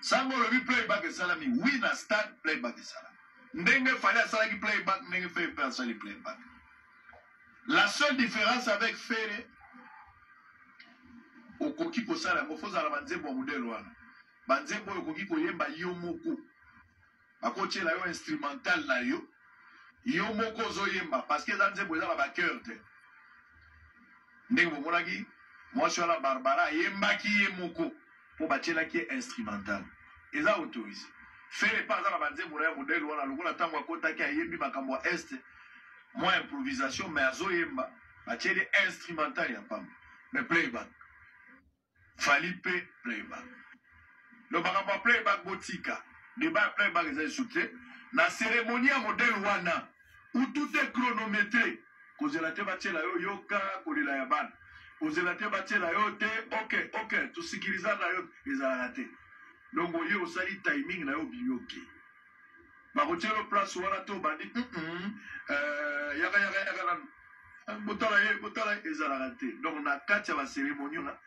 Sango le playback et salami, oui, na stade playback et salami. Ndenge fallait à salami playback, ndenge fait pas salami playback. La seule différence avec Ferré, au koki ko sala, mo foza la banzembo modèle wana. Banzembo au koki ko yemba yomoko. Bakoche la yo instrumental na yo. Yomoko zo yemba parce que banzembo eza ba cœur te. Ndenge mo monaki, moi je suis la Barbara yemba ki yemoko pour batela qui est instrumental. Eza autorisé. Ferré pas za banzembo na modèle wana lokola tango akota ki ayembi makambo est. Moi, improvisation, mais azo yemba, bateli instrumental ya pamba. Mais playback. Falipe playback. Le bagaba playback botika. Débat playback est soutenu. La cérémonie à modèle wana, où tout est chronométré. Kozelate batela yo yoka, kolela yaban. Kozelate batela yo te, ok, tout sécuriser na yo, les arrêtés. Donc, au lieu au sali timing na yo biyoki. Barotier le place wana to bandi yaga botala ezalakate donc na kati ya cérémonie na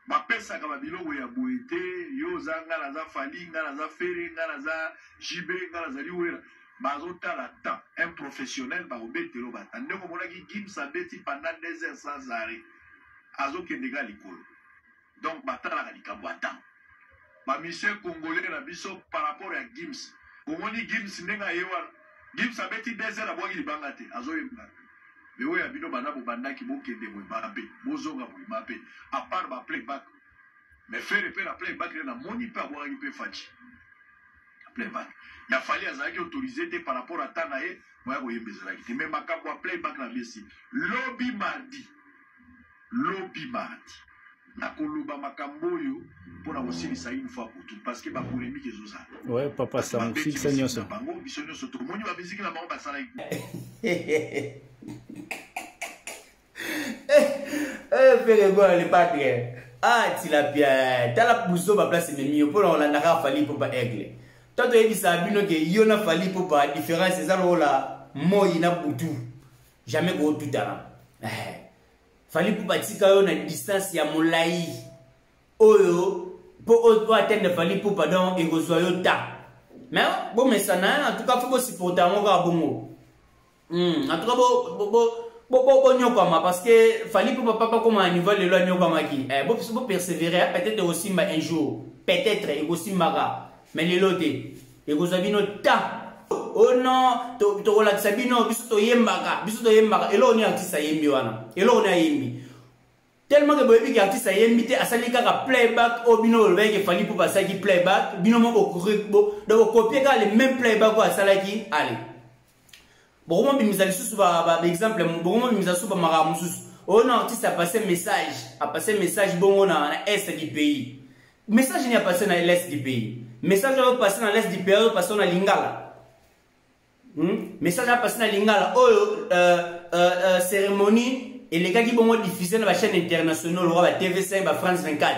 bapesa ka babilo ya boete yo zanga na za fali nga na za fere nga na za jibe nga na za liwera bazotala temps un professionnel ba obetelo bata ndeko monaki Gims abeti pendant 2 heures sans arrêt azokende ga likolo donc batala ka likambo ata ba monsieur congolais na biso par rapport à Gims. Omoni Gims nenga yewa Gims abeti 2 heures abwaki libanga te azoyemba mais oya bino bana bo bandaki bokende mo Mbappé bozonga mo Mbappé à part ba playback mais faire la playback na moni pe abwaki pe fachi playback ya fali azaki autorisé te par rapport à tanae moya ko yembezala ki mais makambo a playback na besi lobby mardi na koloba makambo yo pour aussi ça une fois pour tout parce que ba polémique ezosa ouais papa ça on fixe nyoso bango bisonyo soto moni ba musique na bango ba sala Ferré go le padre ah tilapia tala buzo ba place memi pour on la naka fali pour ba aigle toto ebisa bino ke yona fali pour ba différence ça la moi na butu jamais go tout tala fali pour batika yo na distance ya molai oyo pour atteindre fali pour pardon et reçoit yo ta mais bon mais ça en tout cas faut supporter mon gars bongo en tout cas bon nyokama parce que fali pour papa comme à niveau le lo nyokama ki bon persévérer peut-être aussi un jour peut-être et aussi maga mais le loté et reçoit bino ta oh non to relaxa bino biso to yembaka elo ni artiste yembi wana elo na yembi tellement que boyebi ki artiste yembi te asali kaka playback o bino le que fali pour passer qui playback bino mo donc copier ka le même playback ko asala ki allez bon moi bimisa lisusu ba exemple bon moi bimisa suba mara mususu oh non artiste a passé message bon na est du pays message ni a passé na l'est du pays message a passé na l'est du pays passé na lingala message a passé na lingala cérémonie et les gars qui vont diffuser dans la chaîne internationale la TV5 la France 24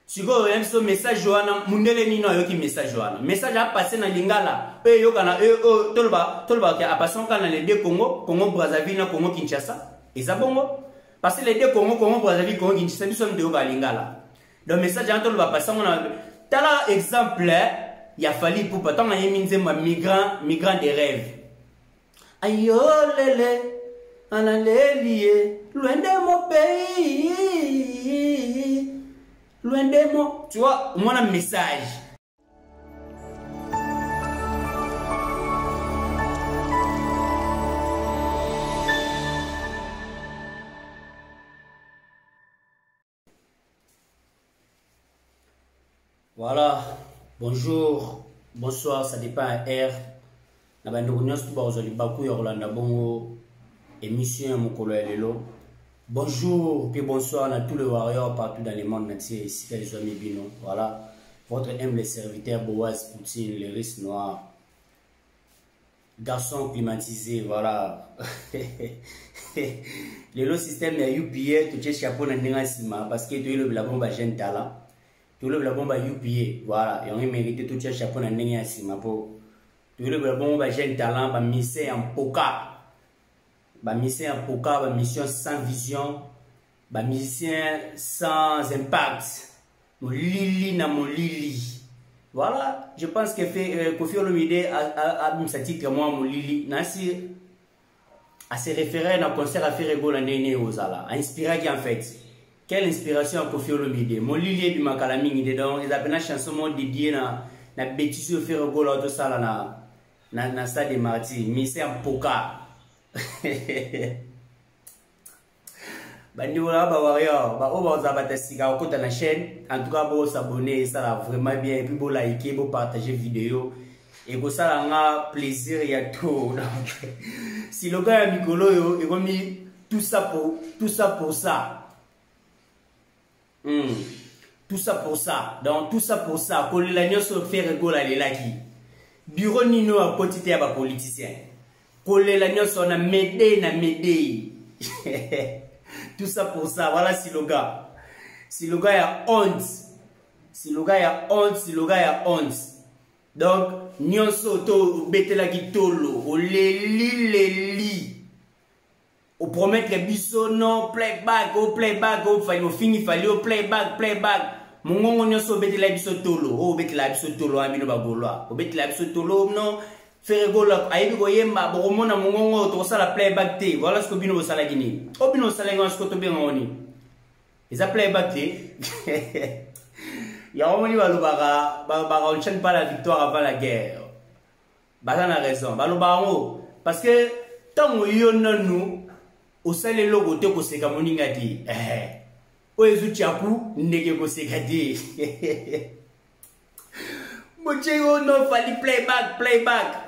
si vous avez ce message joana mundele nino yoki message joana message a passé na lingala yo kana tolba a passé dans les deux Congo Brazzaville na Congo Kinshasa et ça bongo parce que les deux Congo Brazzaville Congo Kinshasa nous sommes de lingala donc message a tolba passer on tala exemple il a fallu pour pas tant migrant des rêves. Ayo lele, analélié, loin de mon pays, loin de mon. Tu vois, moi un message. Voilà. Bonjour, bonsoir, ça dépend à R. Na bandeko nyonso bazali baku ya Rolanda bongo émission mokolo ya lelo. Bonjour puis bonsoir à tous les warriors partout dans le monde entier ici les amis bino. Voilà, votre humble serviteur Boaz Poutine, le riche noir. Garçon climatisé, voilà. Le système ya UPA tu chapeau na ndinga sima parce que tu es le blabon ba jeune talent. Tu le blabon ba UPA, voilà, et on mérite tout chapeau na ndinga sima po. Tu le blabon ba jeune talent ba mission en poka. Ba mission en poka, ba mission sans vision, ba mission sans impact. Mo lili na mo lili. Voilà, je pense que Koffi Olomide a mis sa titre moi mon Lili nasi à se référer à un concert à faire rigolo l'année Ozala, a inspiré qui en fait. Quelle inspiration à Koffi Olomide. Mon Lili est du Makalaming dedans, ils appellent la chanson dédiée na bêtise au faire rigolo tout ça là na stade de Marty, mais c'est un poka. Bandi wala ba warrior ba oba za batasika okota na chaîne en tout cas bo s'abonner ça va vraiment bien et puis bo liker bo partager vidéo et ko ça nga plaisir ya tout si le gars ya mikolo yo et komi tout ça pour ça tout ça pour ça donc tout ça pour ça ko la nyoso faire rigola les laki bureau nino a quantité ya ba politicien ko la nyoso na médé tout ça pour ça, voilà si le gars y a honte, si le gars y a honte, donc nyonso to bete la gitolo, o leli, o promettre biso non playback, o fini fali o playback, mongongo nyonso bete la biso tolo, o bete la biso tolo amino bagolwa, o bete la biso tolo non. Faire gola ayebi ko yemba boromona mongongo to sala playback te voilà ce que bino sala gini obino sala ngwa ce que to be ngoni eza playback te ya omoni balobaka on chaîne pas la victoire avant la guerre bana na raison baloba ngo parce que tango yo nanu o sale logo te ko seka moninga ti o ezu chaku ndeke ko seka ti mochego no fali playback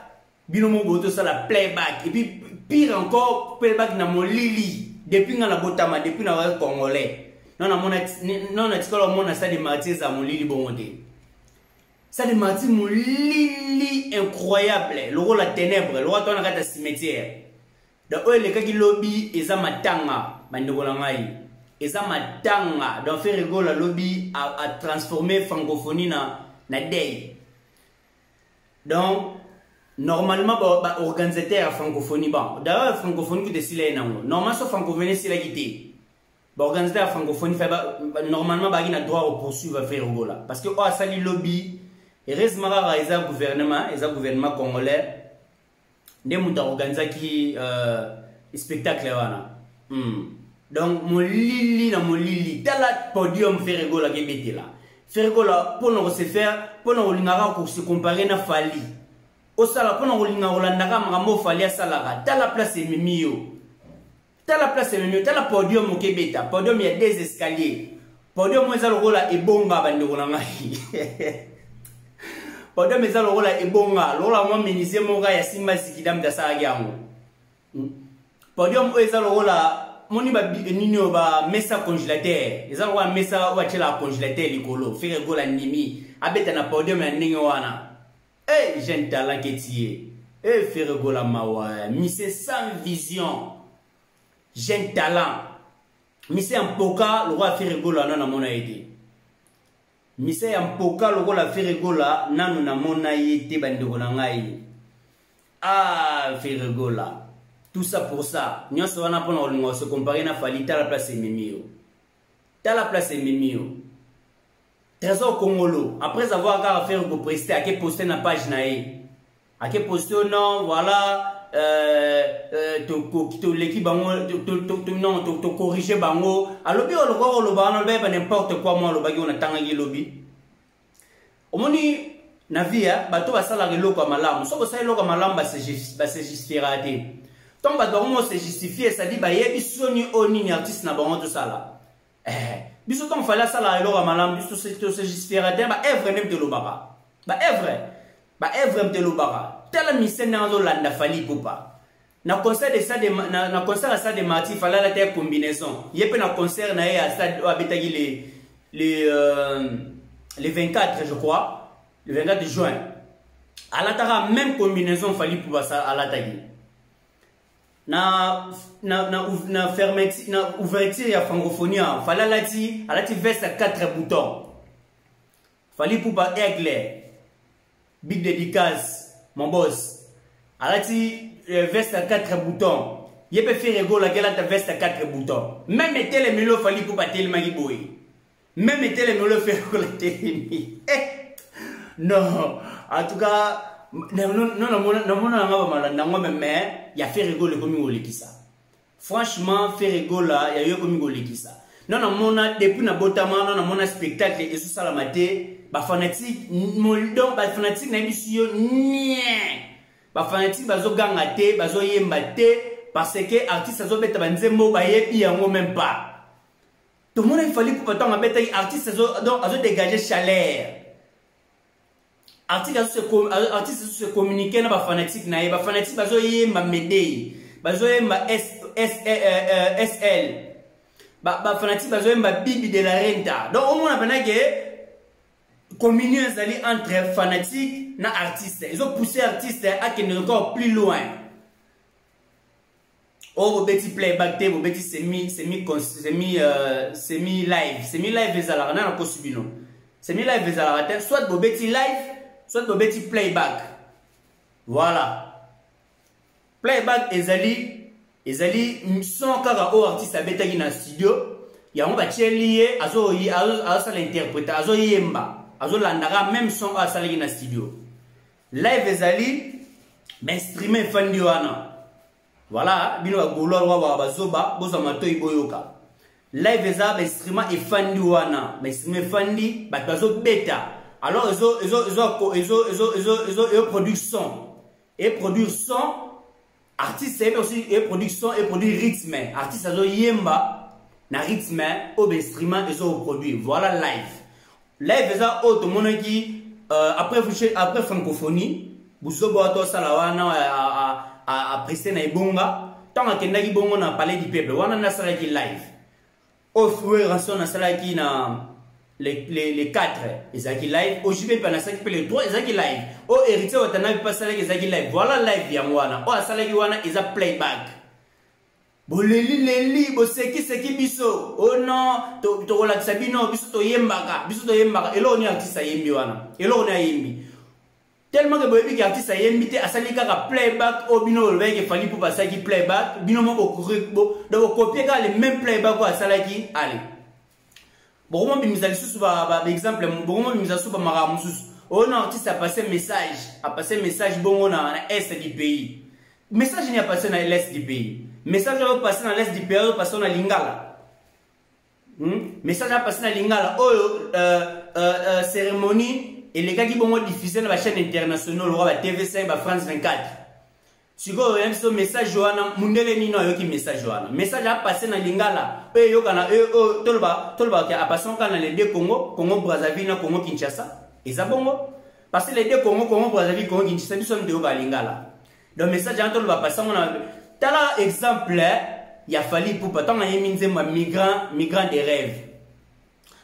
bino mo boto ça la playback et puis pire encore playback na mon Lili depuis nga na botama depuis na wa congolais non na tikola mona ça de Martyrs à mon Lili bongote ça de Martyrs mon Lili incroyable le rôle la ténèbres le roi tona kata cimetière donc le kaki lobby eza matanga bandeko na ngai eza matanga donc faire rigola lobby a transformer francophonie na day donc normalement bah organisateur à francophonie bon d'ailleurs francophonie qui décide là normalement sur francophonie c'est la guité bah organisateur à francophonie fait normalement bah il a droit au poursuivre à faire rigola parce que oh sali lobby heureusement ils a gouvernement congolais des muta organiser qui spectacle là donc mon Lili tala podium faire rigola qui bête là faire rigola pour nous se faire pour nous lingara pour se comparer na Fali au sala pour nous lingara olandaka makambo Fali à salaka tala place mimio tala podium au Kebeta podium il y a des escaliers podium eza lokola ebonga bandeko na ngai podium eza lokola ebonga lokola moi ministre moka ya simba sikidam da sala yango podium eza lokola moni ba nino ba mesa congélateur eza lokola mesa wa chela congélateur likolo faire gola nimi abeta na podium ya ndenge wana jeune talent ketier faire gola mawa mise sans vision jeune talent mise en poka le roi faire gola na mona yete mise en poka le roi faire gola nanu na mona yete bandeko na ngai faire gola tout ça pour ça nous sommes pour se comparer na Fali ta la place mimio Trésor Congolo après avoir qu'à faire pour prester à que poster na page nae à que poster non voilà l'équipe bango non to corriger bango à lobby on le bango n'importe quoi moi le bagi on attend un lobby omoni na via bato basala reloko malamu so basala reloko malamu ba se justifiera te tant bato on se justifier ça dit ba yebi soni oni artiste na bango tout ça là biso tant fallait sala reloko malamu biso se justifiera te ba evre nem te lobaka ba evre te lobaka tela mission na zo landa Fali popa na concert de ça de na concert à ça de Marty fallait la terre combinaison yepe na concert na ya stade abetagi les 24 je crois le 24 juin à la même combinaison Fali pour ça à l'attaque na fermeture na ouverture ya francophonie fallait la ti veste à 4 boutons Fali pour pas aigle big dédicace mon boss alati veste à 4 boutons il peut faire rigolo la gueule ta veste à 4 boutons même mettez les milo Fali pour pas tellement boy même mettez les milo faire la télé Non, en tout cas, non, mais il y a fait rigoler comme il ça. Franchement, fait rigoler, il y a eu comme il ça. Non, depuis na botama, non, spectacle et sous ça la maté, ba fanatique, donc ba fanatique na bisio, ba fanatique bazo gangate, bazo yembate, parce que artiste azo beta banzembo ba yebi yango même pas. Tout le monde il fallait pour pas tant beta artiste azo dégager chaleur. Artiste se communiquer na ba fanatique na ye, ba fanatique bazo yemba médaille, bazo yemba SL. Ba fanatique bazo yemba bibi de la renta. Donc au moins on a que communion entre fanatique na artiste. Ils ont poussé artiste à qu'il encore plus loin. Oh, vos petits playback, vos petits semi live les alarmes na ko subino. Semi live les alarmes soit vos petits live, soit vos petits playback. Voilà. Playback ezali son kaka o artiste abetaki na studio ya on va lié azo l'interpréter azo yemba azo landara même son a salaki na studio live ezali mainstreamer fandi wana voilà bino ba golo wa bazoba boza matoi boyoka live eza mainstreamer e fandi wana mainstreamer fandi ba bazo beta alors ils produire son artiste c'est aussi et production et produit rythme artiste azo yemba na rythme au instrument et au produit voilà live eza auto monaki après francophonie buzobo to salawana a prester na ibonga tant akendaki bongo na palais du peuple wana na salaki live au fur ranson na salaki na les 4 ezaki live au JP pa na salaki les 3 ezaki live au héritier watana pa salaki ezaki live voilà live ya mwana au salaki wana eza playback boleli boseki biso oh non to kola sabino biso to yembaka elo ni artiste yembi wana elo ni yembi tellement que boyebi ki artiste yembi te asali kaka playback au bino le ke fali pour passer ki playback bino mo donc copier ka le même playback ko asalaki allez bon moi bimisa lisusu ba exemple bon moi bimisa suba mara mususu on artiste a passé message bon na est du pays message ni a passé na l'est du pays message a passé na l'est du pays passé na lingala message a passé na lingala cérémonie et les gars qui vont diffuser dans la chaîne internationale la TV5 ba France 24 siko même ce message joana mundele nino yoki message joana message a passé na lingala yokana tolba ki a passé kana les deux Congo Brazzaville na Congo Kinshasa ezabongo parce que les deux Congo Brazzaville Congo Kinshasa biso ndio ba lingala donc message a tolba passé on tala exemple il a fallu pour pas tant na yeminze migrant des rêves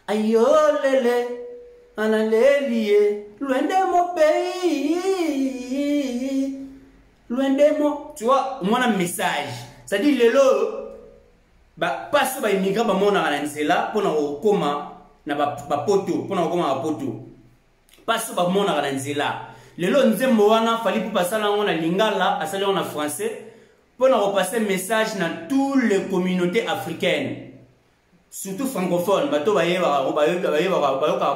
ayo lele analelié loin de mon pays loin de mon tu vois mon message ça dit lelo ba passe ba immigrant ba mona na nzela pona okoma na ba poto pona okoma ba poto passe ba mona na nzela lelo nzembo wana fali pour passer la ngona lingala asali en français pona repasser message dans toutes les communautés africaines surtout francophones bato bayeba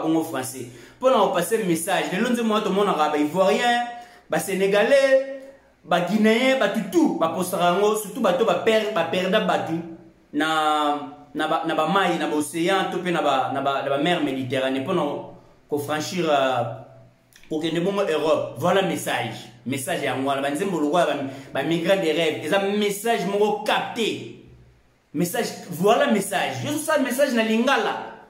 bongo français pour nous passer message les longs mois tout monde arabe ivoirien ba sénégalais ba guinéen ba tout ba postarango surtout bato ba perda batu na ba mai na océan to pe na ba mer Méditerranée pour nous franchir pour que ne bon Europe voilà message ya ngwana ba nzembo lokwa ba migrants des rêves et ça message mo capté message voilà message je ça message na lingala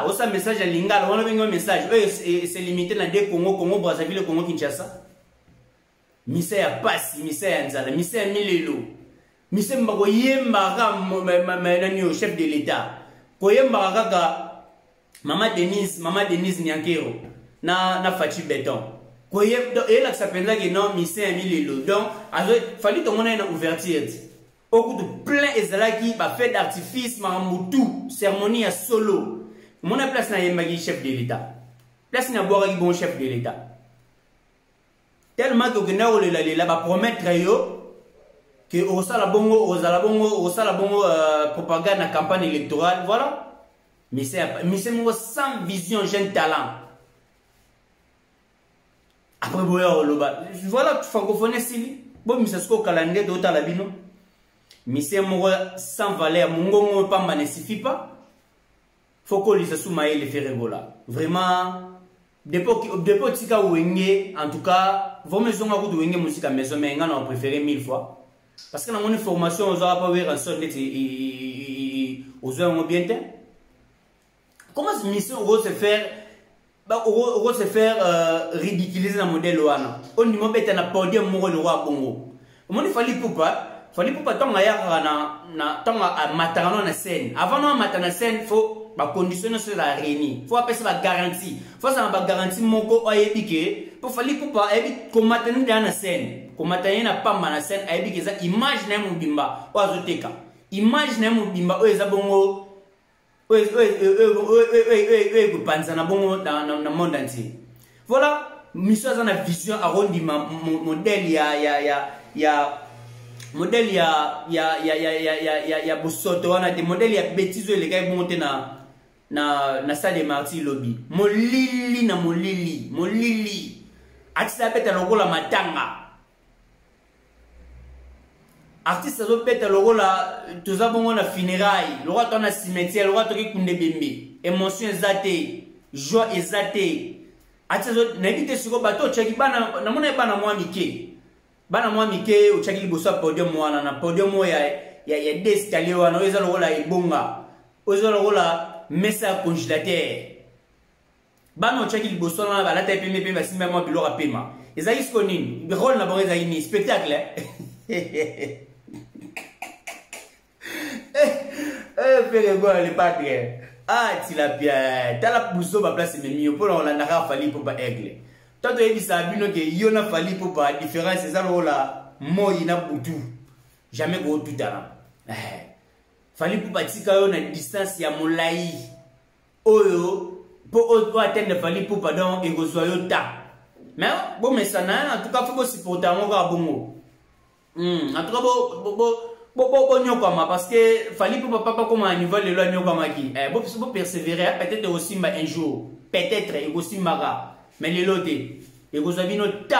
osa message na lingala wana bengo message c'est limité na deux Congo Brazzaville Congo Kinshasa mise ya pasi mise ya nzala mise ya milelo mise mbako yemba ka nani chef de l'état ko yemba kaka mama Denise Nyankero na Fachi Beton ko yemba et là ça penza que non mise ya milelo donc fallait tout monde na ouverture beaucoup de plein ezalaki ba fête d'artifice mamutu cérémonie à solo mon place na yembaki chef de l'état place na boiraki bon chef de l'état tellement que gena la ba promettre yo que osala bongo propagande na campagne électorale voilà mais c'est sans vision jeune talent après boya oloba voilà francophonie sili bon mi sasko calendrier de la bino mi c'est mo sans valeur mongongo pamba ne suffit pas faut que les soumaye les faire rigola vraiment depuis tika wenge en tout cas vos maisons à de wenge musique à maison mais ngana on préféré 1000 fois parce que dans mon formation on aura pas voir un son et aux heures bien temps comment cette mission on va se faire ridiculiser dans modèle wana on dit mo beta na podium mo le roi Congo mon fallait pas tant na tant à matano na scène avant na matana scène faut ba condition sur la réunie faut appeler ça la garantie faut ça ba garantie moko ayebike pour fallait pas ebi combattre dans la scène combattre na pamba na scène ayebike ça image na mubimba o azoteka image na mubimba o eza bongo panza na bongo dans le monde entier voilà mission ça na vision arrondi modèle ya modèle ya bosoto wana des modèles ya bêtise les gars monter na salle de martyr lobby molili na molili atisa peta lokola matanga artiste zo peta lokola toza bongo na funérailles lokola to na cimetière lokola to ki kunde bembe émotion ezate joie ezate atisa zo na bité siko bato cheki bana na mona bana mwa mike uchaki liboso podium wana na podium ya descalier wana oza lokola ibonga oza lokola mesa congélateur bana uchaki liboso na balata pembe basimba mwa biloko pema ezali siko nini rôle na bango ezali ni spectacle frère go le patrie tila bien tala buso ba place memio pour on la fali pour ba aigle tant que ça bino que yona fali pour ba différence c'est ça la moi na butu jamais go tutana fali pour ba tika yo na distance ya molai oyo pour atteindre fali pour pardon et go soyo ta mais bon mais ça en tout cas faut supporter mon gars bongo en tout cas bon nyokama parce que fali pour papa comme un niveau le nyokama qui bon persévérer peut-être aussi un jour peut-être et aussi maga mais les lotés et vous avez notre temps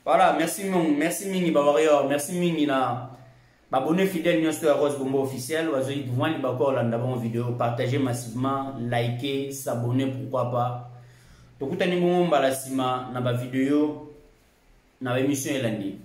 voilà merci mingi bawario merci mingi na abonné fidèle nous sur Rose Bombo officiel vous avez voir les bakor là dans vidéo partager massivement liker s'abonner pourquoi pas donc tout animé mbala sima na ba vidéo na émission elandi